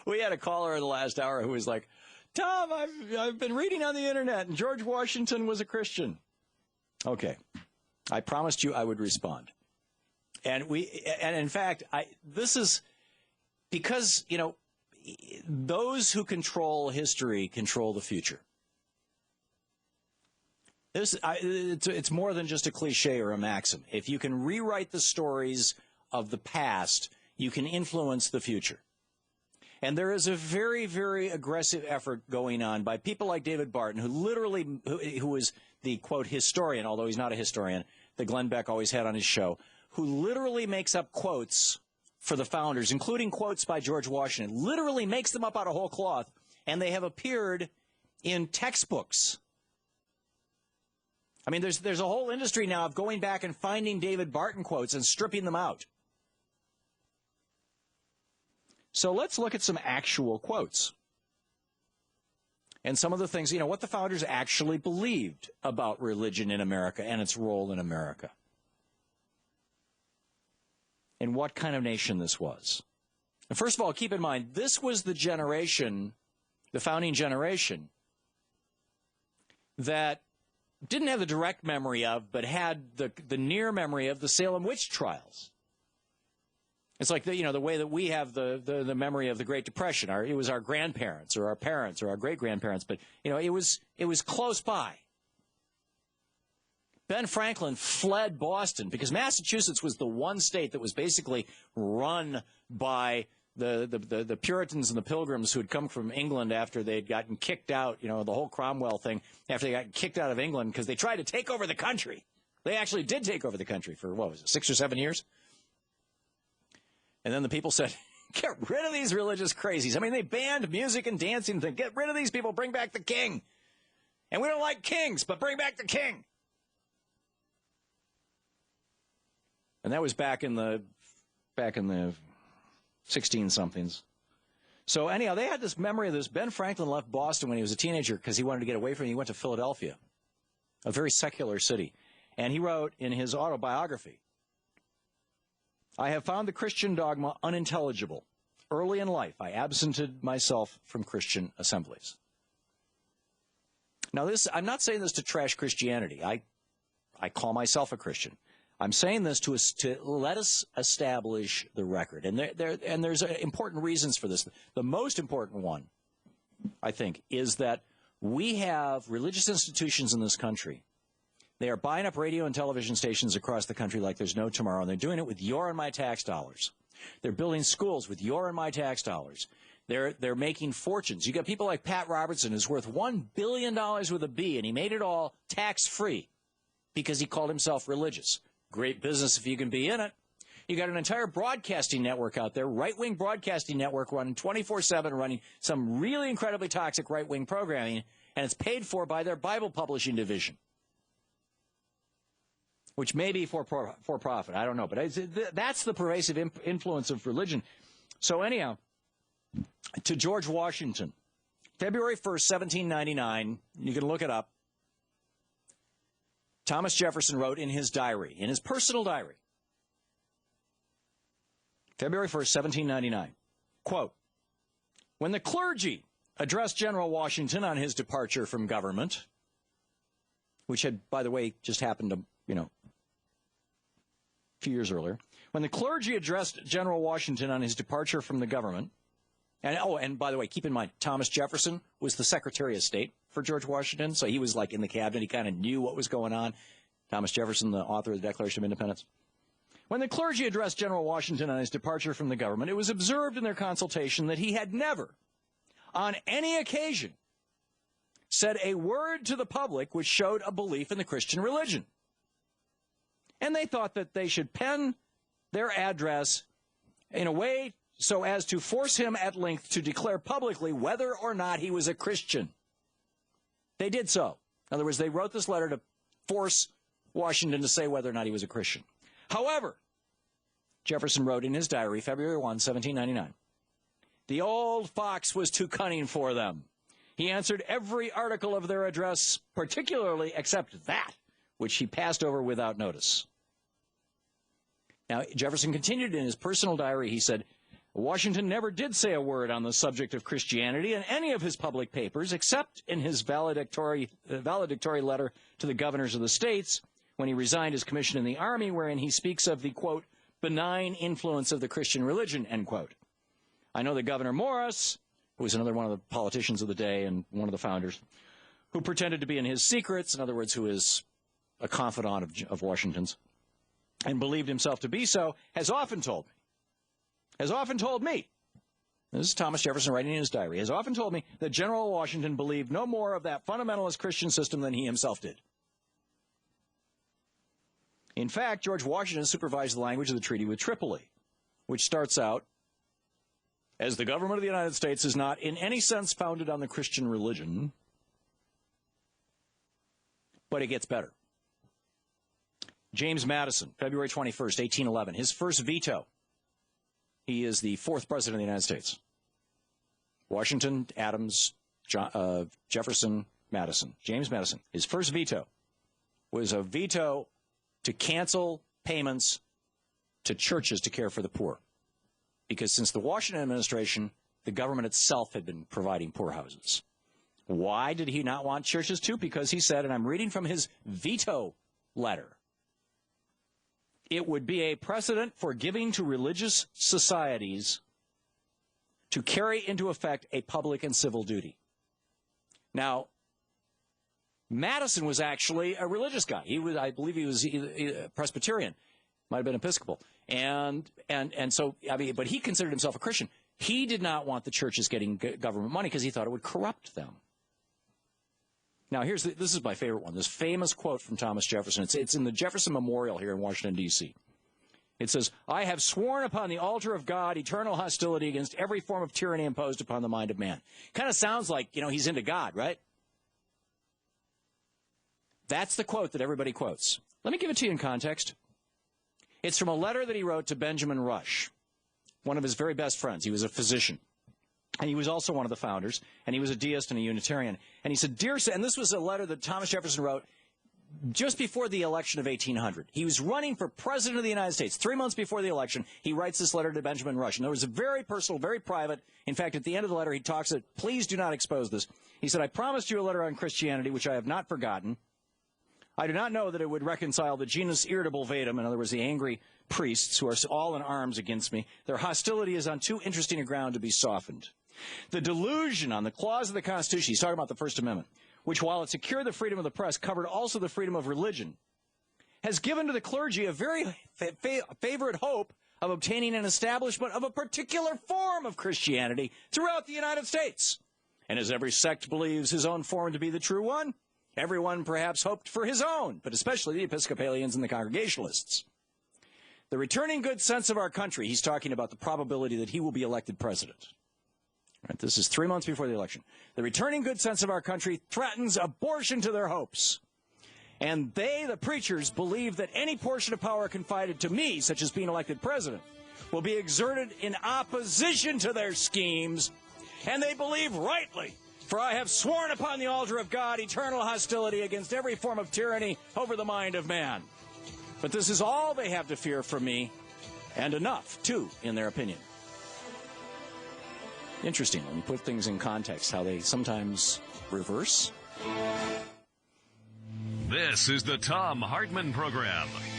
we had a caller in the last hour who was like, Tom, I've been reading on the internet, and George Washington was a Christian. Okay. I promised you I would respond. And in fact, this is because, those who control history control the future. It's more than just a cliche or a maxim. If you can rewrite the stories of the past, you can influence the future. And there is a very, very aggressive effort going on by people like David Barton, who is the, quote, historian, although he's not a historian, that Glenn Beck always had on his show, who literally makes up quotes for the founders, including quotes by George Washington, literally makes them up out of whole cloth, and they have appeared in textbooks. I mean, there's a whole industry now of going back and finding David Barton quotes and stripping them out. So let's look at some actual quotes. And some of the things, what the founders actually believed about religion in America and its role in America. And what kind of nation this was. And first of all, keep in mind, this was the generation, the founding generation, that didn't have the direct memory of, but had the near memory of the Salem witch trials. It's like the way that we have the memory of the Great Depression. It was our grandparents or our parents or our great-grandparents, but it was close by. Ben Franklin fled Boston because Massachusetts was the one state that was basically run by the Puritans and the Pilgrims who had come from England after they had gotten kicked out, the whole Cromwell thing, after they got kicked out of England because they tried to take over the country. They actually did take over the country for, 6 or 7 years? And then the people said, get rid of these religious crazies. I mean, they banned music and dancing. Get rid of these people. Bring back the king. And we don't like kings, but bring back the king. And that was back in the 16-somethings. So anyhow, they had this memory of this. Ben Franklin left Boston when he was a teenager because he wanted to get away from it. He went to Philadelphia, a very secular city. And he wrote in his autobiography, I have found the Christian dogma unintelligible. Early in life, I absented myself from Christian assemblies. Now, I'm not saying this to trash Christianity. I call myself a Christian. I'm saying this to let us establish the record. And there's important reasons for this. The most important one, I think, is that we have religious institutions in this country. They are buying up radio and television stations across the country like there's no tomorrow, and they're doing it with your and my tax dollars. They're building schools with your and my tax dollars. They're making fortunes. You got people like Pat Robertson, who's worth $1 billion with a B, and he made it all tax-free because he called himself religious. Great business if you can be in it. You got an entire broadcasting network out there, right-wing broadcasting network running 24/7, running some really incredibly toxic right-wing programming, and it's paid for by their Bible publishing division, which may be for profit. I don't know. But that's the pervasive influence of religion. So anyhow, to George Washington, February 1st, 1799, you can look it up, Thomas Jefferson wrote in his diary, in his personal diary, February 1st, 1799, quote, when the clergy addressed General Washington on his departure from government, which had, by the way, just happened a few years earlier, when the clergy addressed General Washington on his departure from the government, and by the way, keep in mind, Thomas Jefferson was the Secretary of State for George Washington, so he was like in the cabinet. He kind of knew what was going on. Thomas Jefferson, the author of the Declaration of Independence. When the clergy addressed General Washington on his departure from the government, it was observed in their consultation that he had never, on any occasion, said a word to the public which showed a belief in the Christian religion. And they thought that they should pen their address in a way so as to force him at length to declare publicly whether or not he was a Christian. They did so. In other words, they wrote this letter to force Washington to say whether or not he was a Christian. However, Jefferson wrote in his diary, February 1, 1799, the old fox was too cunning for them. He answered every article of their address, particularly except that, which he passed over without notice. Now, Jefferson continued in his personal diary, he said, Washington never did say a word on the subject of Christianity in any of his public papers, except in his valedictory letter to the governors of the states when he resigned his commission in the Army, wherein he speaks of the, quote, benign influence of the Christian religion, end quote. I know that Governor Morris, who was another one of the politicians of the day and one of the founders, who pretended to be in his secrets, in other words, who is a confidant of Washington's, and believed himself to be so, has often told me, this is Thomas Jefferson writing in his diary, has often told me that General Washington believed no more of that fundamentalist Christian system than he himself did. In fact, George Washington supervised the language of the Treaty with Tripoli, which starts out, as the government of the United States is not in any sense founded on the Christian religion, but it gets better. James Madison, February 21st, 1811, his first veto. He is the fourth president of the United States. Washington, Adams, Jefferson, Madison. James Madison. His first veto was a veto to cancel payments to churches to care for the poor. Because since the Washington administration, the government itself had been providing poorhouses. Why did he not want churches to? Because he said, and I'm reading from his veto letter, it would be a precedent for giving to religious societies to carry into effect a public and civil duty. Now, Madison was actually a religious guy. I believe he was Presbyterian, might have been Episcopal. And so, I mean, but he considered himself a Christian. He did not want the churches getting government money because he thought it would corrupt them. Now, this is my favorite one, this famous quote from Thomas Jefferson. It's in the Jefferson Memorial here in Washington, D.C. It says, I have sworn upon the altar of God eternal hostility against every form of tyranny imposed upon the mind of man. Kind of sounds like, he's into God, right? That's the quote that everybody quotes. Let me give it to you in context. It's from a letter that he wrote to Benjamin Rush, one of his very best friends. He was a physician. And he was also one of the founders, and he was a deist and a Unitarian. And he said, Dear, and this was a letter that Thomas Jefferson wrote just before the election of 1800. He was running for president of the United States. 3 months before the election, he writes this letter to Benjamin Rush. And it was a very personal, very private. In fact, at the end of the letter, he talks that, please do not expose this. He said, I promised you a letter on Christianity, which I have not forgotten. I do not know that it would reconcile the genus irritable vetum, in other words, the angry priests who are all in arms against me. Their hostility is on too interesting a ground to be softened. The delusion on the clause of the Constitution, he's talking about the First Amendment, which while it secured the freedom of the press, covered also the freedom of religion, has given to the clergy a very favorite hope of obtaining an establishment of a particular form of Christianity throughout the United States. And as every sect believes his own form to be the true one, everyone perhaps hoped for his own, but especially the Episcopalians and the Congregationalists. The returning good sense of our country, he's talking about the probability that he will be elected president. Right, this is 3 months before the election. The returning good sense of our country threatens abortion to their hopes. And they, the preachers, believe that any portion of power confided to me, such as being elected president, will be exerted in opposition to their schemes. And they believe rightly, for I have sworn upon the altar of God eternal hostility against every form of tyranny over the mind of man. But this is all they have to fear from me, and enough, too, in their opinion. Interesting when you put things in context, how they sometimes reverse. This is the Thom Hartmann Program.